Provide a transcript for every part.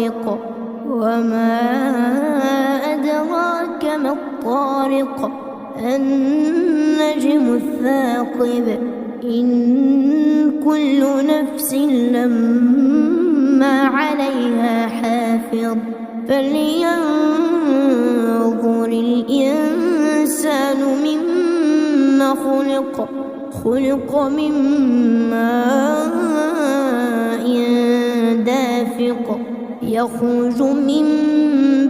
الطارق وما أدراك ما الطارق النجم الثاقب إن كل نفس لما عليها حافظ فلينظر الإنسان مما خلق من ماء دافق يخرج من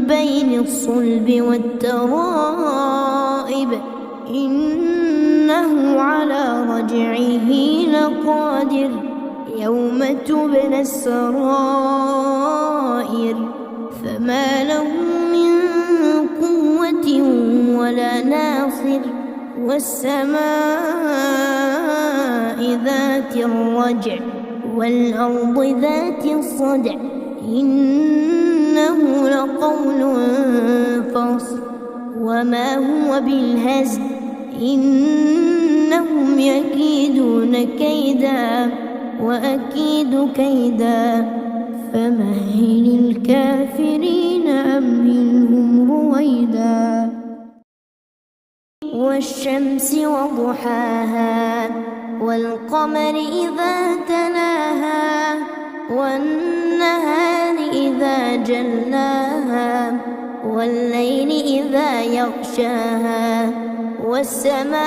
بين الصلب والترائب إنه على رجعه لقادر يوم تبلى السرائر فما له من قوة ولا ناصر والسماء ذات الرجع والأرض ذات الصدع إنه لقول فصل وما هو بالهزل إنهم يكيدون كيدا وأكيد كيدا فمهل الكافرين أمهلهم رويدا والشمس وضحاها والقمر إذا تلاها والنهار إذا جلاها والليل إذا يغشاها والسماء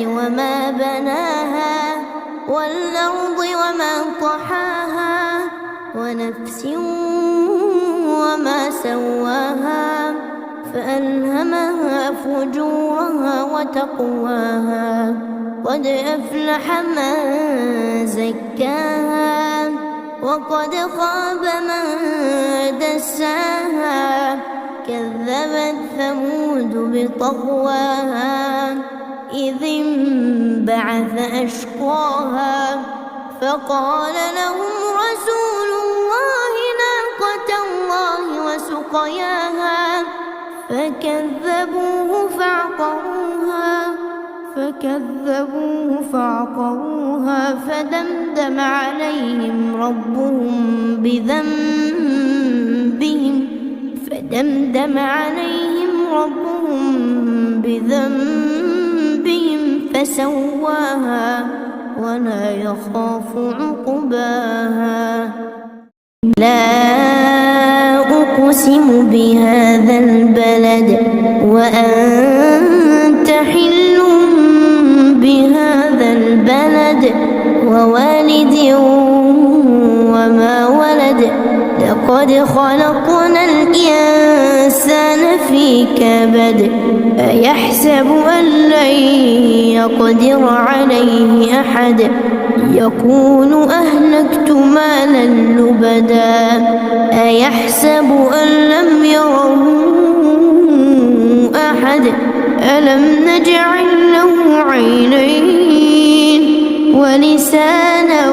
وما بناها والأرض وما طحاها ونفس وما سواها فألهمها فجورها وتقواها قد أفلح من زكاها وقد خاب من دساها كذبت ثمود بطغواها إذ انبعث أشقاها فقال لهم رسول الله ناقة الله وسقياها فكذبوه فعقروها فدمدم عليهم ربهم بذنبهم فسواها ولا يخاف عقباها لا أقسم بهذا البلد وأنت حل بهذا البلد ووالد وما ولد لقد خلقنا الإنسان في كبد أيحسب أن لن يقدر عليه أحد يقول أهلكت مالا لبدا أيحسب أن لم يره أحد ألم نجعل له عينين ولسانا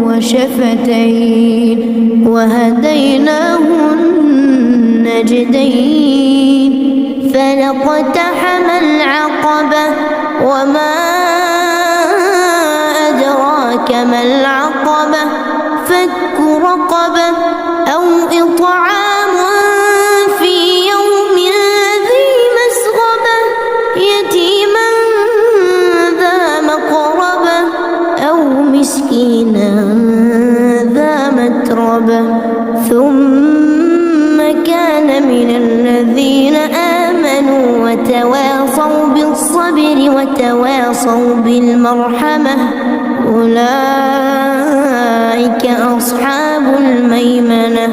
وشفتين وهديناه النجدين فلاقتحم العقبة وما أدراك ما العقبة فك رقبة أو إطعام في يوم ذي مسغبة يتيما ذا مقربة أو مسكينا ذا متربة ثم كان من الذين آمنوا وتواصوا بالصبر وتواصوا بالمرحمة أولئك أصحاب الميمنة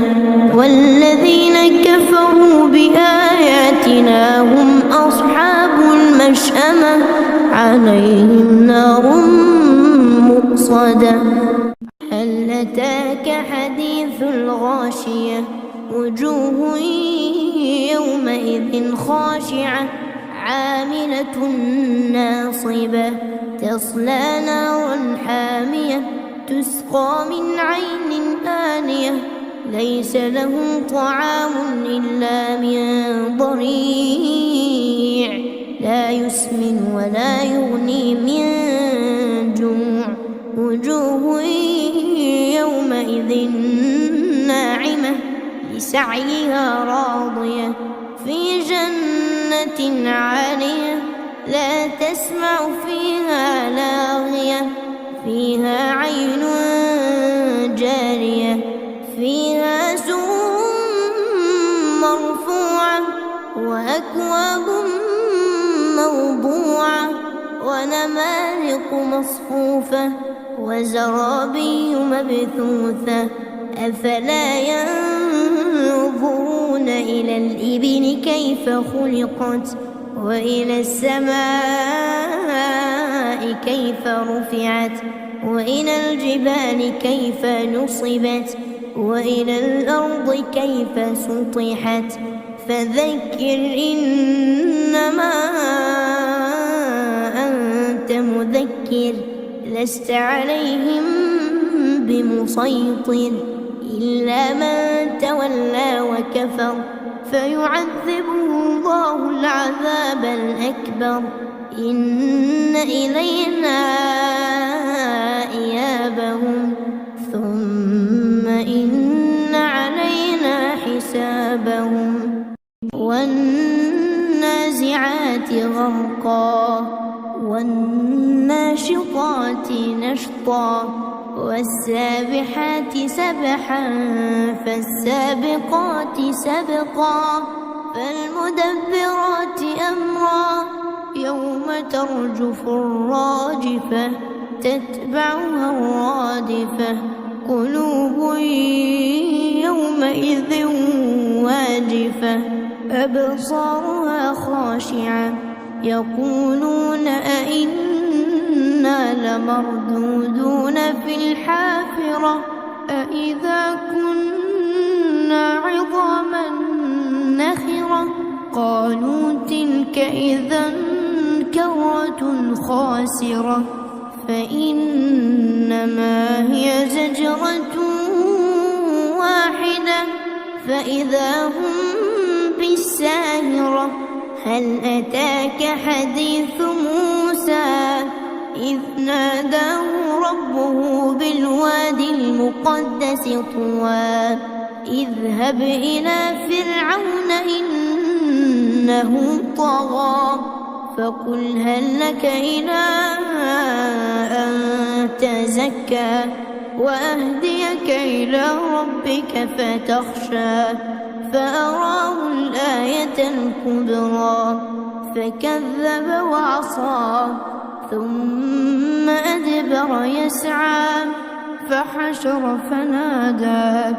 والذين كفروا بآياتنا هم أصحاب المشأمة عليهم نار مؤصدة هل أتاك حديث الغاشية وجوه يومئذ خاشعة عاملة ناصبة تصلى نارا حامية تسقى من عين آنية ليس لهم طعام إلا من ضريع لا يسمن ولا يغني من جوع وجوه يومئذ يومئذ ناعمة لسعيها راضية في جنة عالية لا تسمع فيها لاغية فيها عين جارية فيها سرر مرفوعة وأكواب موضوعة ونمارق مصفوفة وزرابي مبثوثة أفلا ينظرون إلى الإبل كيف خلقت وإلى السماء كيف رفعت وإلى الجبال كيف نصبت وإلى الأرض كيف سطحت فذكر إنما أنت مذكر لست عليهم بمسيطر إلا من تولى وكفر فيعذبه الله العذاب الأكبر إن إلينا إيابهم ثم إن علينا حسابهم والنازعات غرقا والناشطات نشطا والسابحات سبحا فالسابقات سبقا فالمدبرات أمرا يوم ترجف الراجفة تتبعها الرادفة قلوب يومئذ واجفة أبصارها خاشعة يقولون أئنا لمردودون في الحافرة أئذا كنا عظاما نخرة قالوا تلك إذا كرة خاسرة فإنما هي زجرة واحدة فإذا هم بالساهرة هل أتاك حديث موسى إذ ناداه ربه بالوادي المقدس طوى اذهب إلى فرعون إنه طغى فقل هل لك إلى أن تزكى وأهديك إلى ربك فتخشى فأراه الآية الكبرى فكذب وعصى ثم أدبر يسعى فحشر فنادى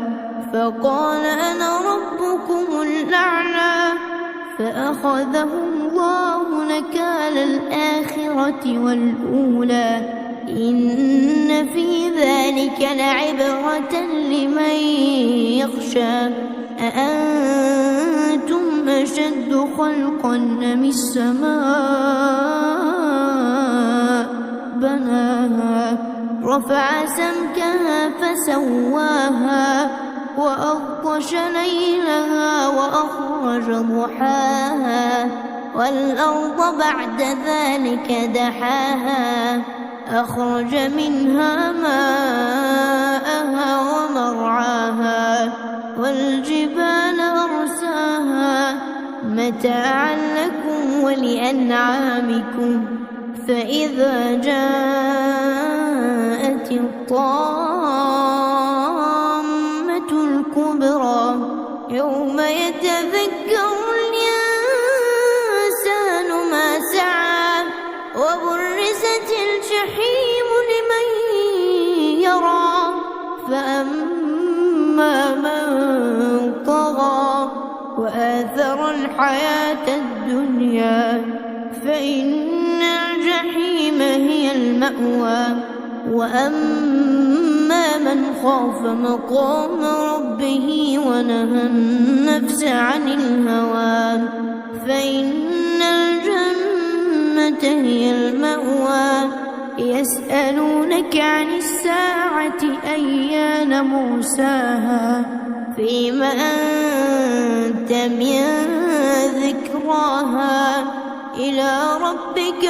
فقال أنا ربكم الأعلى فأخذه الله نكال الآخرة والأولى إن في ذلك لعبرة لمن يخشى أأنتم أشد خلقا أم السماء بناها رفع سمكها فسواها وأغطش ليلها وأخرج ضحاها والأرض بعد ذلك دحاها أخرج منها ماءها ومرعاها والجبال أرساها متاعا لكم ولأنعامكم فإذا جاءت الطامة الكبرى يوم يتذكر الإنسان ما سعى وبرزت الجحيم لمن يرى فأما من طغى وآثر الحياة الدنيا فإن الجحيم هي المأوى وأما من خاف مقام ربه ونهى النفس عن الهوى فإن الجنة هي المأوى يسألونك عن الساعة أيان مرساها فيم أنت من ذكراها إلى ربك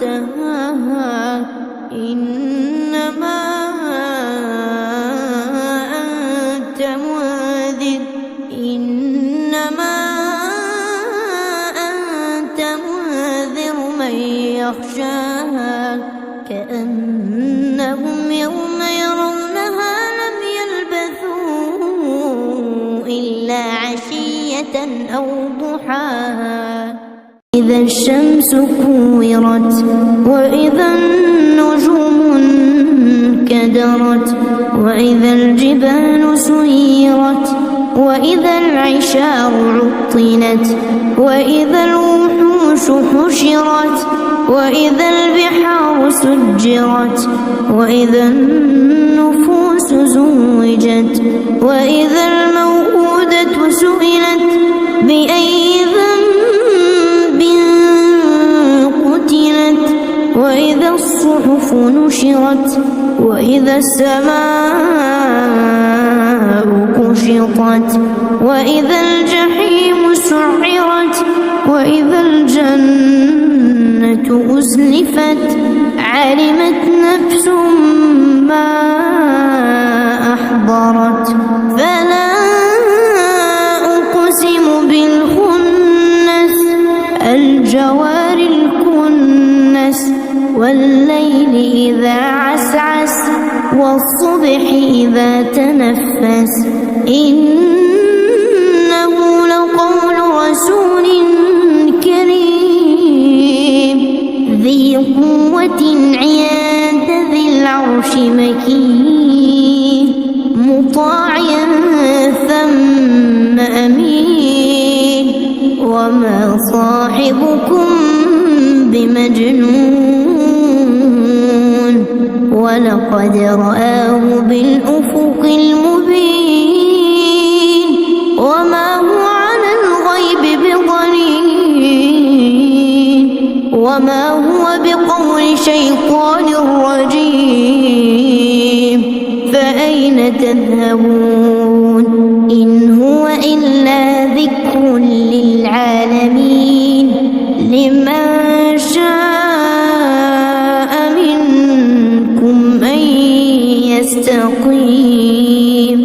منتهاها إنما أو ضحاها إذا الشمس كورت وإذا النجوم انكدرت وإذا الجبال سيرت وإذا العشار عطلت وإذا الوحوش حشرت وإذا البحار سجرت وإذا النفوس زوجت وإذا الموءودة سئلت بأي ذنب قتلت وإذا الصحف نشرت وإذا السماء كشطت وإذا الجحيم سعرت وإذا الجنة أزلفت علمت نفس ما أحضرت فلا أقسم بالخنس الجوار الكنس والليل إذا عسعس والصبح إذا تنفس إنه لقول رسول كريم ذي قوة عند ذي العرش مكين مطاع ثم أمين وما صاحبكم بمجنون ولقد رآه بالأفق المبين وما هو على الغيب بضنين وما هو بقول شيطان رجيم فأين تذهبون إن هو إلا ذكر للعالمين لمن شاء منكم أن يستقيم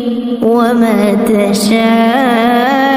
وما تشاءون